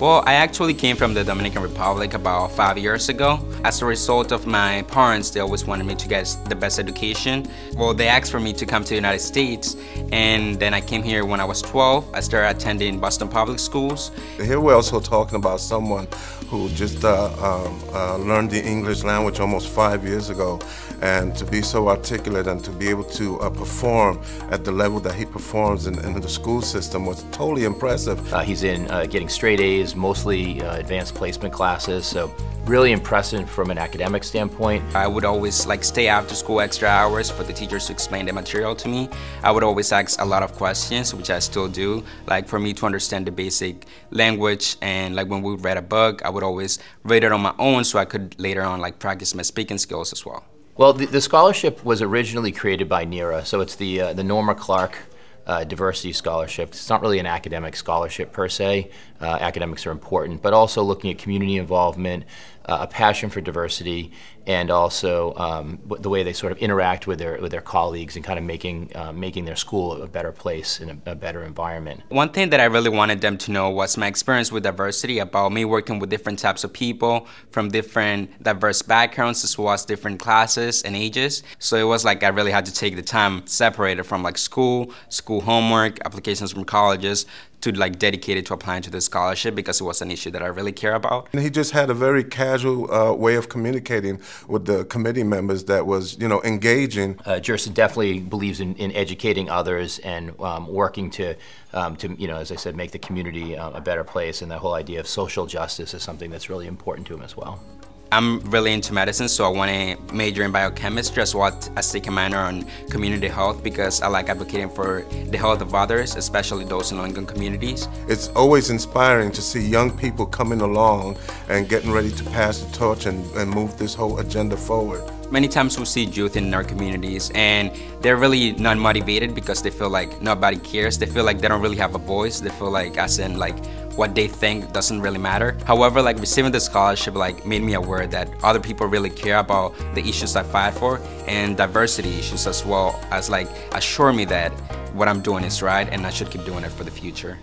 Well, I actually came from the Dominican Republic about 5 years ago. As a result of my parents, they always wanted me to get the best education. Well, they asked for me to come to the United States, and then I came here when I was 12. I started attending Boston Public Schools. Here we're also talking about someone who just learned the English language almost 5 years ago, and to be so articulate and to be able to perform at the level that he performs in the school system was totally impressive. He's in getting straight A's, mostly advanced placement classes, so really impressive from an academic standpoint. I would always stay after school extra hours for the teachers to explain the material to me. I would always ask a lot of questions, which I still do, for me to understand the basic language. And when we read a book, I would always read it on my own so I could later on practice my speaking skills as well. Well, the scholarship was originally created by NEHRA, so it's the Norma Clark Diversity Scholarship. It's not really an academic scholarship per se. Academics are important, but also looking at community involvement, a passion for diversity, and also the way they sort of interact with their colleagues and kind of making their school a better place and a better environment. One thing that I really wanted them to know was my experience with diversity, about me working with different types of people from different diverse backgrounds as well as different classes and ages. So it was I really had to take the time separated from school homework, applications from colleges, to dedicate it to applying to this scholarship because it was an issue that I really care about. And he just had a very casual way of communicating with the committee members that was, engaging. Jerson definitely believes in educating others and working to as I said, make the community a better place, and the whole idea of social justice is something that's really important to him as well. I'm really into medicine, so I want to major in biochemistry as well as take a minor on community health because I like advocating for the health of others, especially those in low-income communities. It's always inspiring to see young people coming along and getting ready to pass the torch and move this whole agenda forward. Many times we see youth in our communities and they're really not motivated because they feel like nobody cares. They feel like they don't really have a voice. They feel what they think doesn't really matter. However, receiving the scholarship made me aware that other people really care about the issues I fight for and diversity issues, as well as assure me that what I'm doing is right and I should keep doing it for the future.